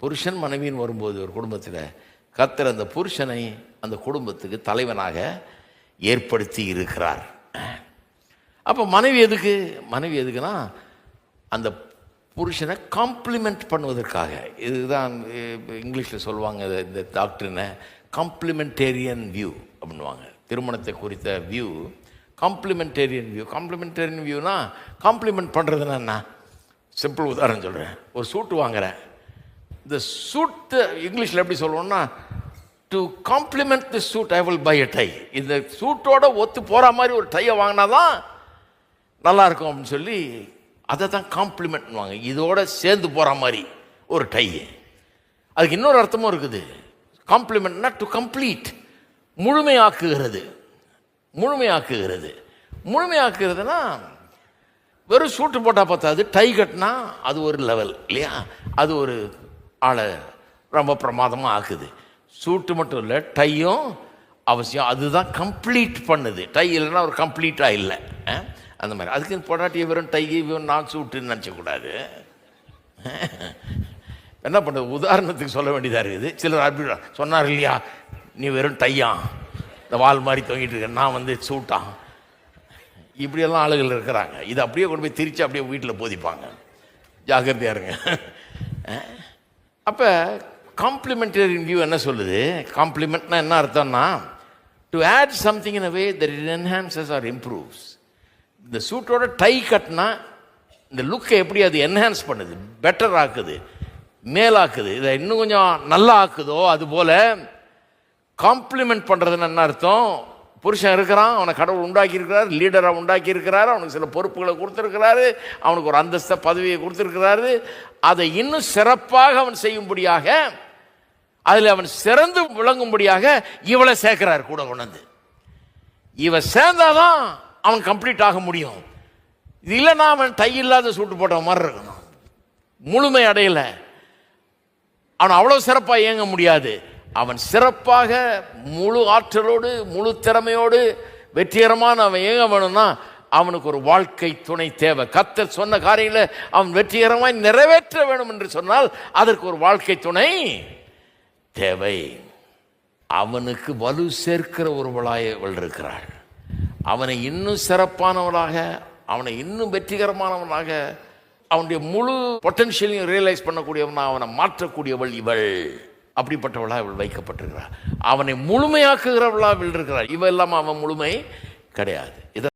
புருஷன் மனைவின்னு வரும்போது ஒரு குடும்பத்தில் கர்த்தர் அந்த புருஷனை அந்த குடும்பத்துக்கு தலைவனாக ஏற்படுத்தி இருக்கிறார். அப்போ மனைவி எதுக்குன்னா அந்த புருஷனை காம்ப்ளிமெண்ட் பண்ணுவதற்காக. இதுதான் இங்கிலீஷில் சொல்லுவாங்க இந்த டாக்டர்னை காம்ப்ளிமெண்டேரியன் வியூ அப்படின்வாங்க. திருமணத்தை குறித்த வியூ காம்ப்ளிமெண்டேரியன் வியூ. காம்ப்ளிமெண்டேரியன் வியூனா காம்ப்ளிமெண்ட் பண்ணுறதுன்னா என்ன? சிம்பிள் உதாரணம் சொல்கிறேன். ஒரு சூட்டு வாங்குகிறேன். இந்த சூட்டு இங்கிலீஷில் எப்படி சொல்லுவோம்னா, to complement the suit I will buy a tie. இந்த சூட்டோட ஒத்து போகிற மாதிரி ஒரு டையை வாங்கினா தான் நல்லாயிருக்கும் அப்படின்னு சொல்லி அதை தான் காம்ப்ளிமெண்ட்னுவாங்க. இதோட சேர்ந்து போகிற மாதிரி ஒரு டை. அதுக்கு இன்னொரு அர்த்தமும் இருக்குது. காம்ப்ளிமெண்ட்னா டு கம்ப்ளீட், முழுமையாக்குகிறதுனா வெறும் சூட்டு போட்டால் பார்த்தாது, டை கட்டினா அது ஒரு லெவல் இல்லையா? அது ஒரு ஆளை ரொம்ப பிரமாதமாக ஆக்குது. சூட்டு மட்டும் இல்லை, டையும் அவசியம். அதுதான் கம்ப்ளீட் பண்ணுது. டை இல்லைன்னா ஒரு கம்ப்ளீட்டாக இல்லை. அந்த மாதிரி அதுக்கு பொண்டாட்டியை வெறும் டை வெறும் நான் சூட்டுன்னு நினச்சக்கூடாது. என்ன பண்ணுறது? உதாரணத்துக்கு சொல்ல வேண்டியதாக இருக்குது. சிலர் அப்படி சொன்னார் இல்லையா, நீ வெறும் டையா, இந்த வால் மாதிரி தொங்கிட்டு இருக்க, நான் சூட்டான். இப்படியெல்லாம் ஆளுகள் இருக்கிறாங்க. இதை அப்படியே கொண்டு போய் திரிச்சு அப்படியே வீட்டில் போதிப்பாங்க. ஜாக்கிரதையாக இருங்க. அப்போ காம்ப்ளிமெண்டேரியன் வியூ என்ன சொல்லுது? காம்ப்ளிமெண்ட்னா என்ன அர்த்தம்னா, to add something in a way that it enhances or improves. இந்த சூட்டோட டை கட்டினா இந்த லுக்கை எப்படி அது என்ஹான்ஸ் பண்ணுது, பெட்டர் ஆக்குது, மேலாக்குது, இதை இன்னும் கொஞ்சம் நல்லா ஆக்குதோ அதுபோல் காம்ப்ளிமெண்ட் பண்ணுறதுன்னு என்ன அர்த்தம்? புருஷன் இருக்கிறான், அவனை கடவுள் உண்டாக்கியிருக்கிறார், லீடராக உண்டாக்கியிருக்கிறாரு, அவனுக்கு சில பொறுப்புகளை கொடுத்துருக்கிறாரு, அவனுக்கு ஒரு அந்தஸ்த பதவியை கொடுத்துருக்கிறாரு. அதை இன்னும் சிறப்பாக அவன் செய்யும்படியாக, அதில் அவன் சிறந்து விளங்கும்படியாக இவளை சேர்க்கிறார் கூட கொண்டு. இவ சேர்ந்தாதான் அவன் கம்ப்ளீட் ஆக முடியும். இது இல்லைன்னா அவன் டை இல்லாத சூட்டு போட்ட மாதிரி இருக்கணும், முழுமை அடையல, அவன் அவ்வளோ சிறப்பாக இயங்க முடியாது. அவன் சிறப்பாக முழு ஆற்றலோடு முழு திறமையோடு வெற்றிகரமான அவன் இயங்க வேணும்னா அவனுக்கு ஒரு வாழ்க்கை துணை தேவை. கர்த்தர் சொன்ன காரியங்களை அவன் வெற்றிகரமாய் நிறைவேற்ற வேணும் என்று சொன்னால் அதற்கு ஒரு வாழ்க்கை துணை தேவை. அவனுக்கு வலு சேர்க்கிற ஒருவளாய் அவள் இருக்கிறாள். அவனை இன்னும் சிறப்பானவளாக, அவனை இன்னும் வெற்றிகரமானவனாக, அவனுடைய முழு பொட்டன்ஷியலையும் ரியலைஸ் பண்ணக்கூடியவனா அவனை மாற்றக்கூடியவள் இவள். அப்படிப்பட்டவளா இவள் வைக்கப்பட்டிருக்கிறாள். அவனை முழுமையாக்குகிறவளா இவள் இருக்கிறாள். இவள் இல்லாமல் அவன் முழுமை கிடையாது.